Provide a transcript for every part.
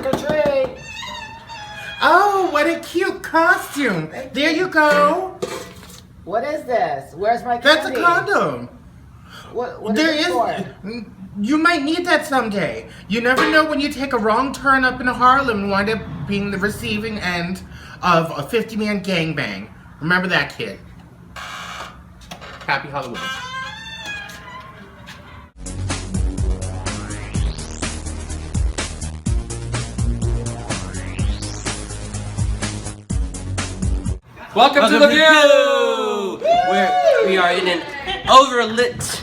Trick or treat. Oh, what a cute costume. There you go. What is this? Where's my candy? That's a condom. What is it for? You might need that someday. You never know when you take a wrong turn up in Harlem and wind up being the receiving end of a 50-man gangbang. Remember that, kid. Happy Halloween. Welcome to The View! Where we are in an overlit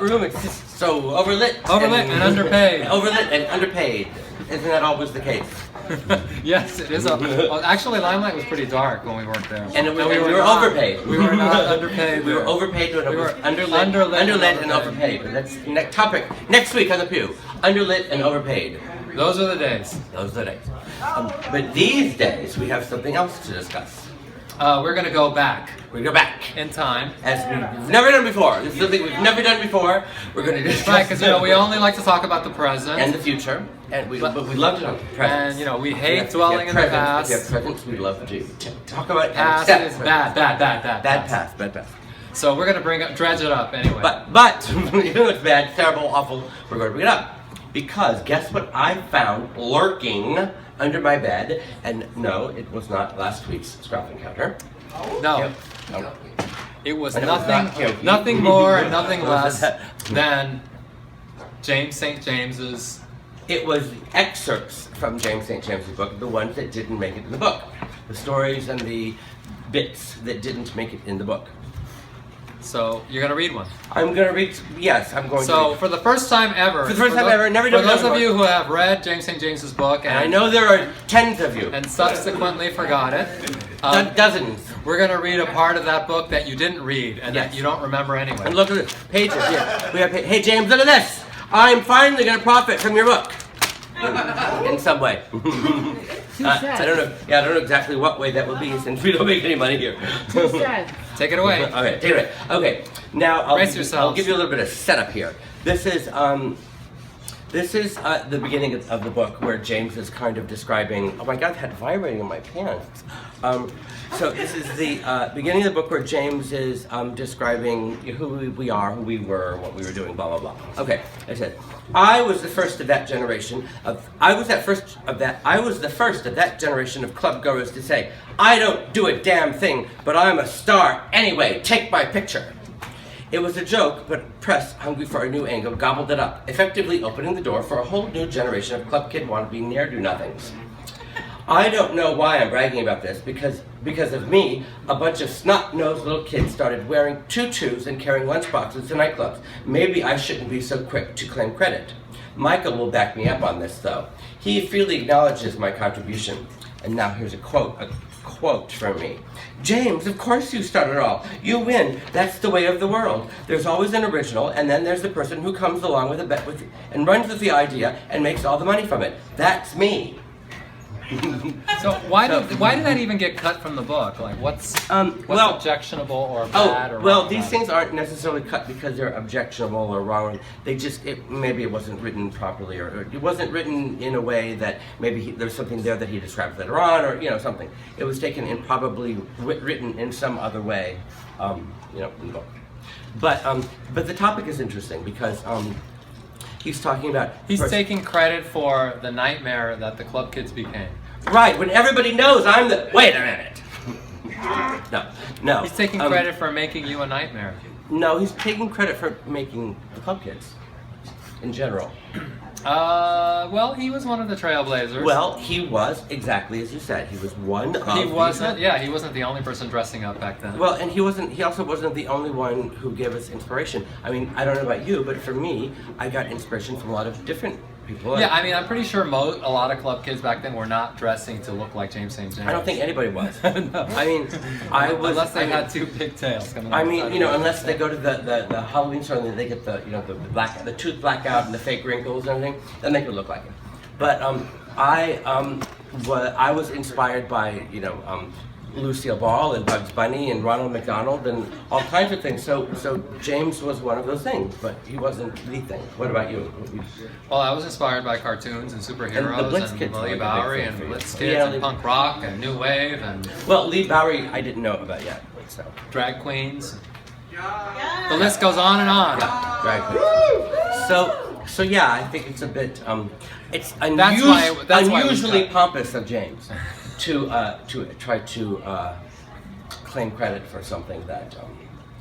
room. It's just so overlit. Overlit and underpaid. Overlit and underpaid. Isn't that always the case? Yes, it is. Well, actually, Limelight was pretty dark when we weren't there. And we were overpaid. We were not underpaid. We were overpaid when it was underlit and overpaid. But that's next topic. Next week on The Pew. Underlit and overpaid. Those are the days. Those are the days. But these days, we have something else to discuss. We're going to go back. We go back in time. As we've never done before. This is something we've never done before. We're going to discuss. Right, because we only like to talk about the present. And the future. And we love to talk about the present. And we hate dwelling in the past. If you have presents, we love to talk about it. Past is bad. Bad past. So we're going to dredge it up anyway. But even though it's bad, terrible, awful, we're going to bring it up. Because guess what I found lurking under my bed? And no, it was not last week's Scruff Encounter. No. It was nothing more and nothing less than James St. James's. It was excerpts from James St. James's book, the ones that didn't make it in the book. The stories and the bits that didn't make it in the book. So, you're going to read one? I'm going to read, yes, I'm going to So, read. for the first time ever. For the first time ever, never done For those of you who have read James St. James's book. And I know there are tens of you. And subsequently forgot it. Dozens. We're going to read a part of that book that you didn't read and that you don't remember anyway. And look at the pages, We have, hey James, look at this. I'm finally going to profit from your book. In some way. I don't know. Yeah, I don't know exactly what way that will be since we don't make any money here. Take it away. Okay, take it away. Okay, now I'll give you a little bit of setup here. This is the beginning of the book where James is kind of describing. Oh my God, I had vibrating in my pants. So this is the beginning of the book where James is describing who we are, who we were, what we were doing, blah blah blah. Okay, I said, I was the first of that generation of. I was the first of that generation of club goers to say, I don't do a damn thing, but I'm a star anyway. Take my picture. It was a joke, but press, hungry for a new angle, gobbled it up, effectively opening the door for a whole new generation of club kid wannabe ne'er-do-nothings. I don't know why I'm bragging about this, because of me, a bunch of snot-nosed little kids started wearing tutus and carrying lunchboxes to nightclubs. Maybe I shouldn't be so quick to claim credit. Michael will back me up on this, though. He freely acknowledges my contribution. And now here's a quote from me. James, of course you start it all. You win. That's the way of the world. There's always an original, and then there's the person who comes along with a bet and runs with the idea and makes all the money from it. That's me. So why did that even get cut from the book? Like what's objectionable or bad or wrong? Well, these things aren't necessarily cut because they're objectionable or wrong. They just maybe it wasn't written properly or it wasn't written in a way that maybe there's something there that he describes later on or something. It was taken and probably written in some other way, in the book. But the topic is interesting because he's talking about taking credit for the nightmare that the club kids became. Right, when everybody knows I'm the... Wait a minute. No. He's taking credit for making you a nightmare. No, he's taking credit for making the club kids, in general. Well, he was one of the trailblazers. Well, he was, exactly as you said. He was one of He wasn't the only person dressing up back then. Well, and he also wasn't the only one who gave us inspiration. I mean, I don't know about you, but for me, I got inspiration from a lot of different people. Yeah, I mean, I'm pretty sure a lot of club kids back then were not dressing to look like James St. James. I don't think anybody was. No. I mean, unless they had two pigtails coming out. I mean, unless they go to the Halloween store and they get the tooth blackout and the fake wrinkles and everything, then they could look like it. But I was inspired by Lucille Ball and Bugs Bunny and Ronald McDonald and all kinds of things. So James was one of those things, but he wasn't the thing. What about you? Well, I was inspired by cartoons and superheroes and Lee Bowery and Blitz Kids and punk rock and new wave and... Well, Lee Bowery I didn't know about yet. So. Drag queens. The list goes on and on. Yeah, drag queens. So yeah, I think it's a bit, it's unusually pompous of James to try to claim credit for something that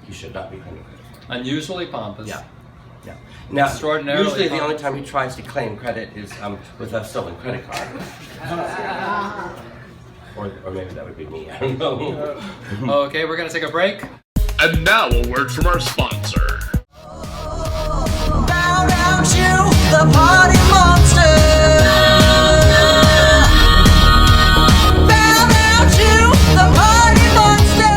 he should not be claiming credit for. Unusually pompous. Yeah. Yeah. Now, extraordinarily usually the only pompous. time he tries to claim credit is with a stolen credit card. Or maybe that would be me, I don't know. Okay, we're gonna take a break. And now a word from our sponsor. Bow down to the party monster. Bow down to the party monster.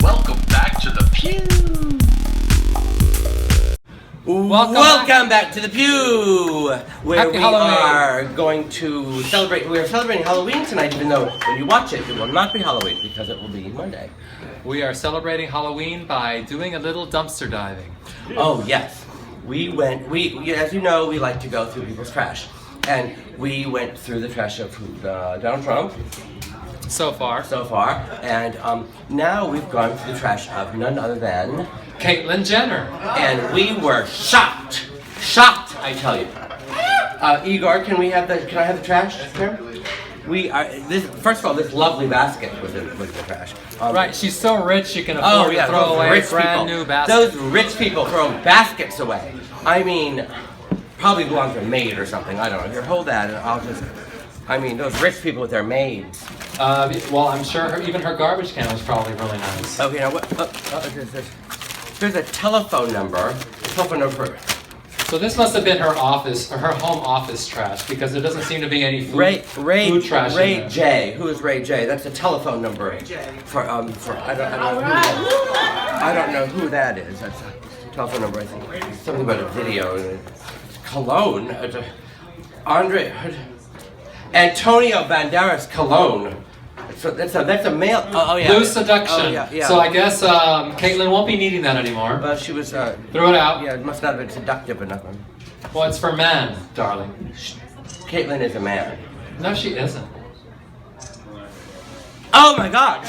Welcome back to the pew. Welcome back to the Pew, where Happy we Halloween. are going to celebrate. We are celebrating Halloween tonight, even though when you watch it, it will not be Halloween because it will be Monday. We are celebrating Halloween by doing a little dumpster diving. Oh yes, we as you know, we like to go through people's trash, and we went through the trash of Donald Trump So far. and now we've gone through the trash of none other than. Caitlyn Jenner. And we were shocked, I tell you. Igor, can I have the trash here? First of all, this lovely basket was in the trash. Right, she's so rich she can afford to throw away a brand new basket. Those rich people throw baskets away. I mean, probably belong to a maid or something, I don't know. Here, hold that and those rich people with their maids. Well, I'm sure even her garbage can was probably really nice. Okay, now what, there's a telephone number. So this must have been her office, or her home office trash, because there doesn't seem to be any food trash in Ray there. J. Who is Ray J? That's a telephone number for I don't know who that is. That's a telephone number. I think something about a video. Cologne. Antonio Banderas Cologne. So that's a male. Oh yeah. Blue seduction. Oh, yeah. So I guess Caitlyn won't be needing that anymore. Well, she was. Throw it out. Yeah, it must not have been seductive enough. Well, it's for men, darling. Caitlyn is a man. No, she isn't. Oh my God!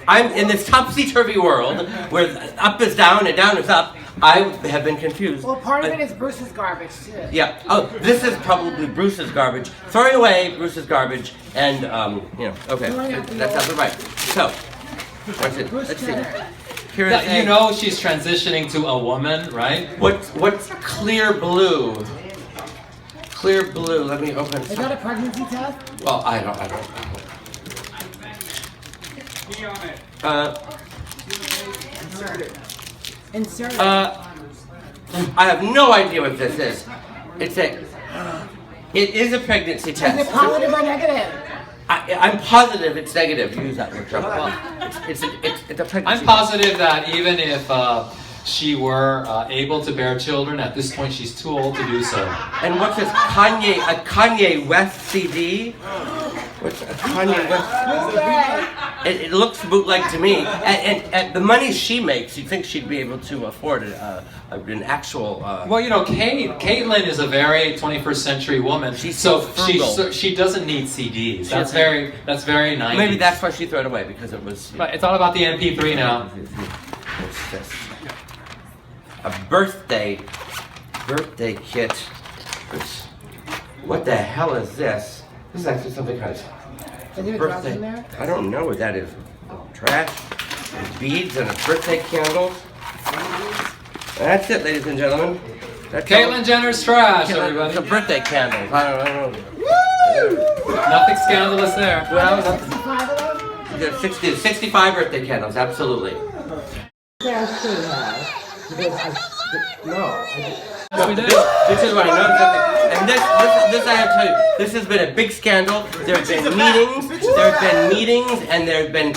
I'm in this topsy-turvy world where up is down and down is up. I have been confused. Well, part of it is Bruce's garbage, too. Yeah. Oh, this is probably Bruce's garbage. Throwing away Bruce's garbage, and okay, that's absolutely right. So, let's see. You know she's transitioning to a woman, right? What's clear blue? Clear blue. Let me open. Is that a pregnancy test? Well, I don't. Insert it. I have no idea what this is. It is a pregnancy test. Is it positive or negative? I'm positive it's negative. Use that word. It's a pregnancy. I'm positive that even if she were able to bear children, at this point she's too old to do so. And what's this? A Kanye West CD? What's a Kanye West? It looks bootleg to me. And the money she makes, you'd think she'd be able to afford an actual. Well, Caitlyn is a very 21st century woman. She's so frugal. She doesn't need CDs. That's very 90s. Maybe that's why she threw it away, because it was. Right, it's all about the MP3 now. What's this? A birthday kit. What the hell is this? This is actually something kind of Is there drugs in there? I don't know what that is. Trash, and beads, and a birthday candle. That's it, ladies and gentlemen. That's Caitlyn Jenner's trash, everybody. It's a birthday candle. I don't know. Nothing scandalous there. Well, 65 of them? 65 birthday candles, absolutely. No. Yes, we did. This is what I noticed. And this I have to tell you, this has been a big scandal. There have been meetings. There have been meetings, and there have been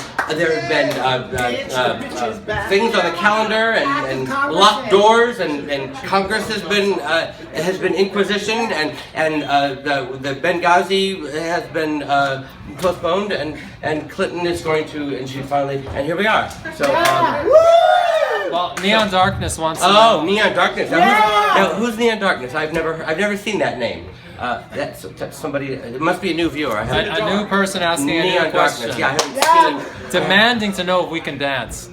things on the calendar, and locked doors, and Congress has been inquisitioned, and the Benghazi has been postponed, and Clinton is going to, and she finally, and here we are. So. Well, Neon Darkness wants to Oh, know. Neon Darkness. Now, who's Neon Darkness? I've never seen that name. That's somebody. It must be a new viewer. I haven't. A new person asking a new Neon question. Darkness. Yeah, I haven't seen. Demanding to know if we can dance.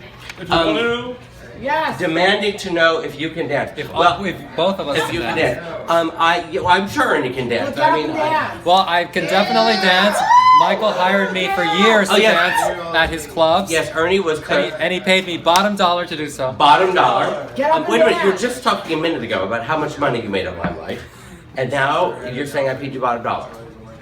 Yes. Demanding to know if you can dance. If both of us if you can dance. dance. I'm sure Ernie can dance. Well, get up and dance. Well, I can definitely dance. Michael hired me for years to dance at his clubs. Yes, Ernie was And he paid me bottom dollar to do so. bottom dollar. Get up Wait a and minute, you were dance. just talking a minute ago about how much money you made at Limelight, and now you're saying I paid you bottom dollar.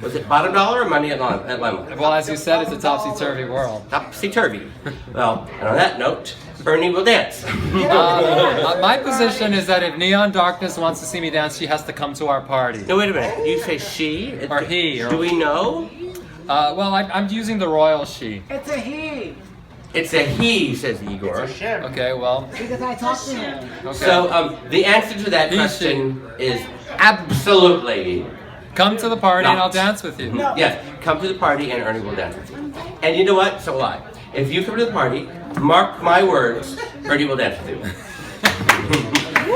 Was it bottom dollar or money at Limelight? Well, as you said, it's a topsy-turvy world. Topsy-turvy. Well, and on that note, Ernie will dance. My position is that if Neon Darkness wants to see me dance, she has to come to our party. No, wait a minute. You say she? Or he. Or, Do we know? well, I'm using the royal she. It's a he. It's a he, says Igor. Okay, well. Because I talked to him. Okay. So, the answer to that He, question is absolutely. Come to the party and I'll Not. dance with you. No. Yes, come to the party and Ernie will dance with you. And you know what? So will I. If you come to the party, mark my words, Ernie will dance with you.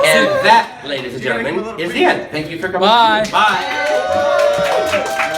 And that, ladies and gentlemen, is the end. Thank you for coming. Bye. Bye.